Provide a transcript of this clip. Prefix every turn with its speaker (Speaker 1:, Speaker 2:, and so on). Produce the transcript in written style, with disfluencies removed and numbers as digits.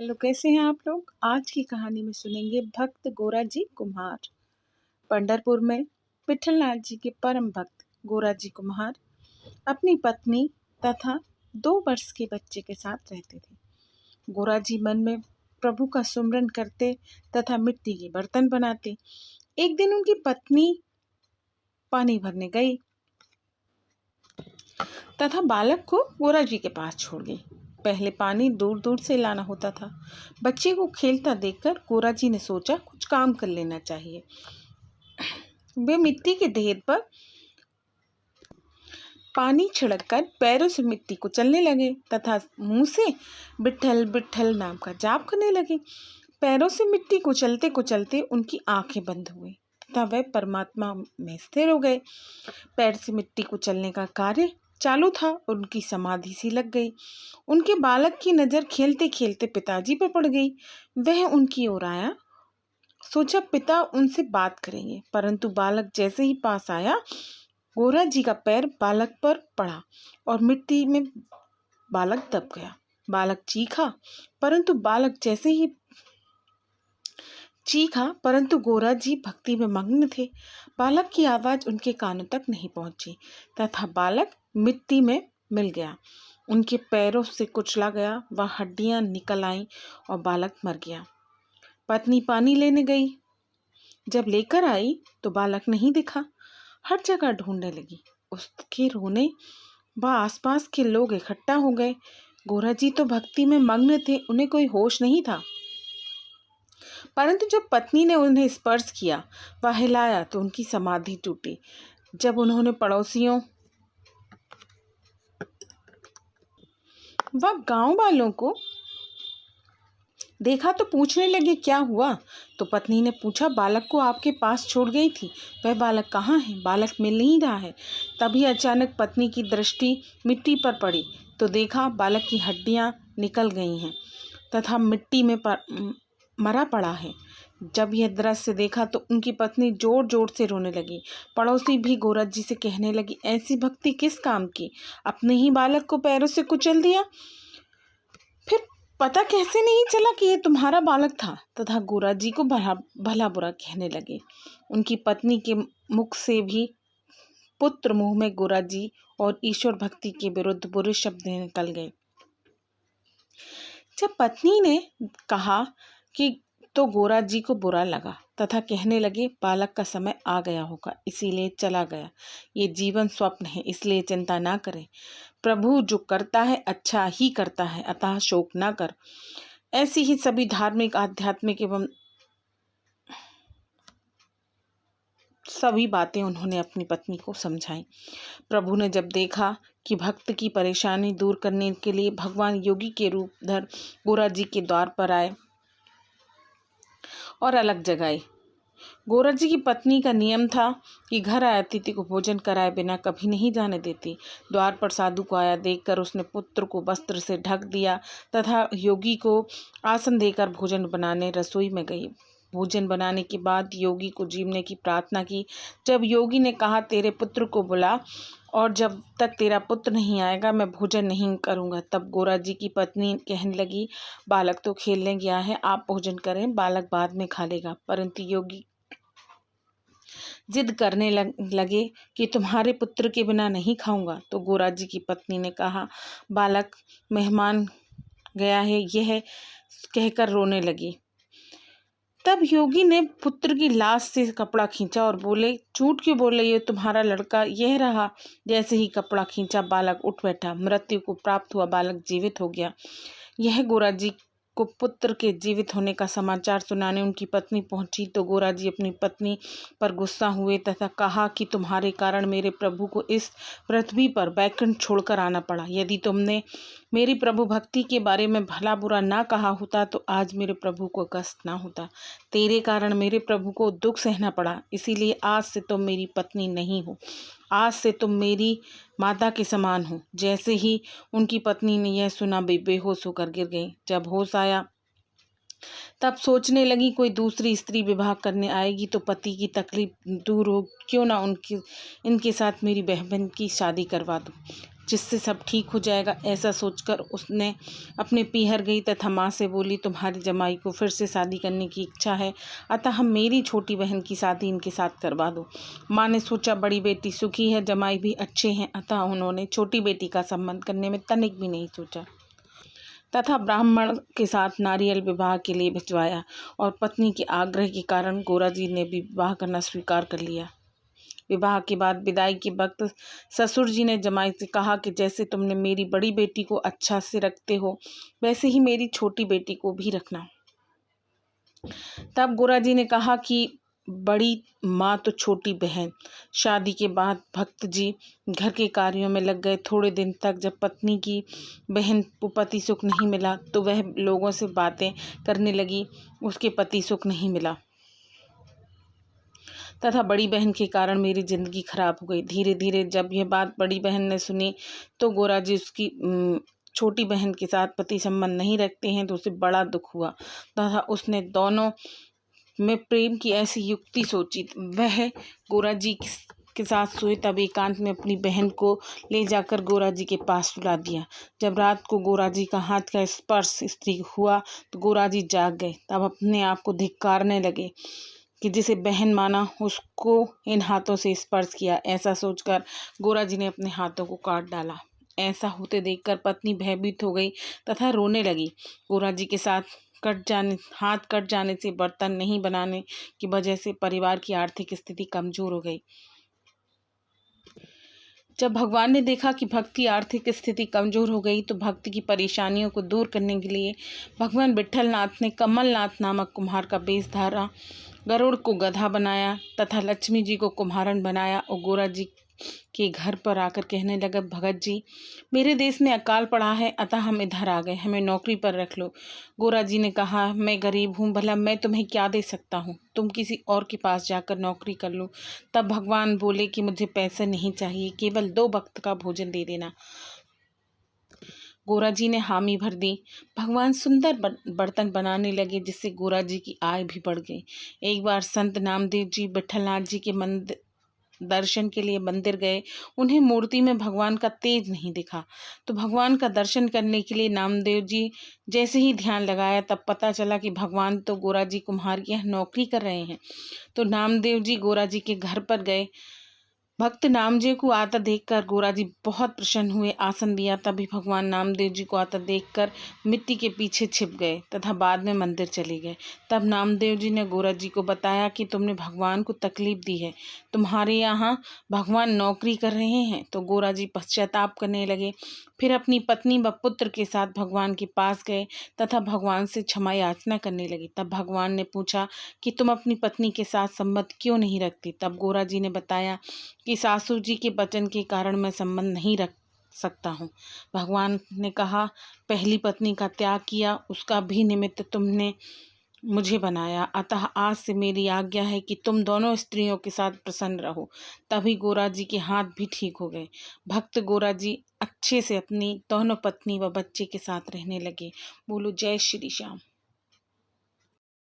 Speaker 1: Hello, कैसे हैं आप लोग। आज की कहानी में सुनेंगे भक्त गोरा जी कुम्हार। पंढरपुर में विठलनाथ जी के परम भक्त गोरा जी कुम्हार अपनी पत्नी तथा 2 वर्ष के बच्चे के साथ रहते थे। गोरा जी मन में प्रभु का सुमरन करते तथा मिट्टी के बर्तन बनाते। एक दिन उनकी पत्नी पानी भरने गई तथा बालक को गोरा जी के पास छोड़ गई। पहले पानी दूर दूर से लाना होता था। बच्चे को खेलता देखकर गोरा जी ने सोचा कुछ काम कर लेना चाहिए। वे मिट्टी के ढेर पर पानी छिड़ककर पैरों से मिट्टी को चलने लगे तथा मुंह से विठल विठल नाम का जाप करने लगे। पैरों से मिट्टी को चलते उनकी आंखें बंद हुई तथा वे परमात्मा में स्थिर हो गए। पैर से मिट्टी को चलने का कार्य चालू था और उनकी समाधि सी लग गई। उनके बालक की नजर खेलते खेलते पिताजी पर पड़ गई। वह उनकी ओर आया, सोचा पिता उनसे बात करेंगे, परंतु बालक जैसे ही पास आया गोरा जी का पैर बालक पर पड़ा और मिट्टी में बालक दब गया। बालक चीखा, परंतु गोरा जी भक्ति में मग्न थे। बालक की आवाज उनके कानों तक नहीं पहुंची तथा बालक मिट्टी में मिल गया। उनके पैरों से कुचला गया, वह हड्डियां निकल आईं और बालक मर गया। पत्नी पानी लेने गई, जब लेकर आई तो बालक नहीं दिखा। हर जगह ढूंढने लगी। उसके रोने व आसपास के लोग इकट्ठा हो गए। गोरा जी तो भक्ति में मग्न थे, उन्हें कोई होश नहीं था। परंतु जब पत्नी ने उन्हें स्पर्श किया व हिलाया तो उनकी समाधि टूटी। जब उन्होंने पड़ोसियों व गांव वालों को देखा तो पूछने लगे क्या हुआ। तो पत्नी ने पूछा, बालक को आपके पास छोड़ गई थी, वह बालक कहाँ है, बालक मिल नहीं रहा है। तभी अचानक पत्नी की दृष्टि मिट्टी पर पड़ी तो देखा बालक की हड्डियां निकल गई हैं तथा मिट्टी में मरा पड़ा है। जब यह दृश्य देखा तो उनकी पत्नी जोर जोर से रोने लगी। पड़ोसी भी गोरा जी से कहने लगी, ऐसी भक्ति किस काम की, अपने ही बालक को पैरों से कुचल दिया, फिर पता कैसे नहीं चला कि यह तुम्हारा बालक था। तथा गोरा जी को भला बुरा कहने लगे। उनकी पत्नी के मुख से भी पुत्र मुंह में गोरा जी और ईश्वर भक्ति के विरुद्ध बुरे शब्द निकल गए। जब पत्नी ने कहा कि तो गोरा जी को बुरा लगा तथा कहने लगे, बालक का समय आ गया होगा इसीलिए चला गया। ये जीवन स्वप्न है, इसलिए चिंता ना करें। प्रभु जो करता है अच्छा ही करता है, अतः शोक ना कर। ऐसी ही सभी धार्मिक, आध्यात्मिक एवं सभी बातें उन्होंने अपनी पत्नी को समझाई। प्रभु ने जब देखा कि भक्त की परेशानी दूर करने के लिए भगवान योगी के रूप धर गोरा जी के द्वार पर आए और अलग जगाए। गोरा जी की पत्नी का नियम था कि घर आए अतिथि को भोजन कराए बिना कभी नहीं जाने देती। द्वार पर साधु को आया देखकर उसने पुत्र को वस्त्र से ढक दिया तथा योगी को आसन देकर भोजन बनाने रसोई में गई। भोजन बनाने के बाद योगी को जीवने की प्रार्थना की। जब योगी ने कहा, तेरे पुत्र को बुला और जब तक तेरा पुत्र नहीं आएगा मैं भोजन नहीं करूंगा, तब गोरा जी की पत्नी कहने लगी, बालक तो खेलने गया है, आप भोजन करें, बालक बाद में खा लेगा। परंतु योगी जिद करने लगे कि तुम्हारे पुत्र के बिना नहीं खाऊंगा। तो गोरा जी की पत्नी ने कहा, बालक मेहमान गया है, यह कहकर रोने लगी। तब योगी ने पुत्र की लाश से कपड़ा खींचा और बोले, झूठ क्यों बोले, ये तुम्हारा लड़का यह रहा। जैसे ही कपड़ा खींचा बालक उठ बैठा, मृत्यु को प्राप्त हुआ, बालक जीवित हो गया। यह गोरा जी को पुत्र के जीवित होने का समाचार सुनाने उनकी पत्नी पहुंची तो गोरा जी अपनी पत्नी पर गुस्सा हुए तथा कहा कि तुम्हारे कारण मेरे प्रभु को इस पृथ्वी पर बैकुंठ छोड़कर आना पड़ा। यदि तुमने मेरी प्रभु भक्ति के बारे में भला बुरा ना कहा होता तो आज मेरे प्रभु को कष्ट ना होता। तेरे कारण मेरे प्रभु को दुख सहना पड़ा, इसीलिए आज से तुम मेरी पत्नी नहीं हो, आज से तुम मेरी माता के समान हो। जैसे ही उनकी पत्नी ने यह सुना बेहोश होकर गिर गई। जब होश आया तब सोचने लगी, कोई दूसरी स्त्री विवाह करने आएगी तो पति की तकलीफ दूर हो, क्यों ना इनके साथ मेरी बहन की शादी करवा दूं। जिससे सब ठीक हो जाएगा। ऐसा सोचकर उसने अपने पीहर गई तथा माँ से बोली, तुम्हारी जमाई को फिर से शादी करने की इच्छा है, अतः मेरी छोटी बहन की शादी इनके साथ करवा दो। माँ ने सोचा बड़ी बेटी सुखी है, जमाई भी अच्छे हैं, अतः उन्होंने छोटी बेटी का संबंध करने में तनिक भी नहीं सोचा तथा ब्राह्मण के साथ नारियल विवाह के लिए भिजवाया और पत्नी के आग्रह के कारण गोरा जी ने भी विवाह करना स्वीकार कर लिया। विवाह के बाद विदाई के वक्त ससुर जी ने जमाई से कहा कि जैसे तुमने मेरी बड़ी बेटी को अच्छा से रखते हो, वैसे ही मेरी छोटी बेटी को भी रखना। तब गोरा जी ने कहा कि बड़ी माँ तो छोटी बहन। शादी के बाद भक्त जी घर के कार्यों में लग गए। थोड़े दिन तक जब पत्नी की बहन को पति सुख नहीं मिला तो वह लोगों से बातें करने लगी, उसके पति सुख नहीं मिला तथा बड़ी बहन के कारण मेरी ज़िंदगी खराब हो गई। धीरे धीरे जब यह बात बड़ी बहन ने सुनी तो गोरा जी उसकी छोटी बहन के साथ पति संबंध नहीं रखते हैं तो उसे बड़ा दुख हुआ तथा उसने दोनों में प्रेम की ऐसी युक्ति सोची। वह गोरा जी के साथ सोए तब एकांत में अपनी बहन को ले जाकर गोरा जी के पास सुला दिया। जब रात को गोरा जी का हाथ का स्पर्श स्त्री हुआ तो गोरा जी जाग गए। तब अपने आप को धिक्कारने लगे कि जिसे बहन माना उसको इन हाथों से स्पर्श किया। ऐसा सोचकर गोरा जी ने अपने हाथों को काट डाला। ऐसा होते देखकर पत्नी भयभीत हो गई तथा रोने लगी। गोरा जी के साथ हाथ कट जाने से बर्तन नहीं बनाने की वजह से परिवार की आर्थिक स्थिति कमजोर हो गई। जब भगवान ने देखा कि भक्त की आर्थिक स्थिति कमजोर हो गई तो भक्त की परेशानियों को दूर करने के लिए भगवान विट्ठलनाथ ने कमलनाथ नामक कुम्हार का वेश धारा, गरुड़ को गधा बनाया तथा लक्ष्मी जी को कुम्हारन बनाया और गोरा जी के घर पर आकर कहने लगा, भगत जी, मेरे देश में अकाल पड़ा है, अतः हम इधर आ गए, हमें नौकरी पर रख लो। गोरा जी ने कहा, मैं गरीब हूँ, भला मैं तुम्हें क्या दे सकता हूँ, तुम किसी और के पास जाकर नौकरी कर लो। तब भगवान बोले कि मुझे पैसे नहीं चाहिए, केवल 2 वक्त का भोजन दे देना। गोरा जी ने हामी भर दी। भगवान सुंदर बर्तन बनाने लगे जिससे गोरा जी की आय भी बढ़ गई। एक बार संत नामदेव जी विट्ठलनाथ जी के दर्शन के लिए मंदिर गए। उन्हें मूर्ति में भगवान का तेज नहीं दिखा तो भगवान का दर्शन करने के लिए नामदेव जी जैसे ही ध्यान लगाया तब पता चला कि भगवान तो गोरा जी कुम्हार के यहाँ नौकरी कर रहे हैं। तो नामदेव जी गोरा जी के घर पर गए। भक्त नामदेव को आता देखकर गोरा जी बहुत प्रसन्न हुए, आसन दिया। तभी भगवान नामदेव जी को आता देखकर मिट्टी के पीछे छिप गए तथा बाद में मंदिर चले गए। तब नामदेव जी ने गोरा जी को बताया कि तुमने भगवान को तकलीफ दी है, तुम्हारे यहाँ भगवान नौकरी कर रहे हैं। तो गोरा जी पश्चाताप करने लगे। फिर अपनी पत्नी व पुत्र के साथ भगवान के पास गए तथा भगवान से क्षमा याचना करने लगे। तब भगवान ने पूछा कि तुम अपनी पत्नी के साथ संबंध क्यों नहीं रखती। तब गोरा जी ने बताया कि सासू जी के वचन के कारण मैं संबंध नहीं रख सकता हूँ। भगवान ने कहा, पहली पत्नी का त्याग किया, उसका भी निमित्त तुमने मुझे बनाया, अतः आज से मेरी आज्ञा है कि तुम दोनों स्त्रियों के साथ प्रसन्न रहो। तभी गोरा जी के हाथ भी ठीक हो गए। भक्त गोरा जी अच्छे से अपनी दोनों पत्नी व बच्चे के साथ रहने लगे। बोलो जय श्री श्याम।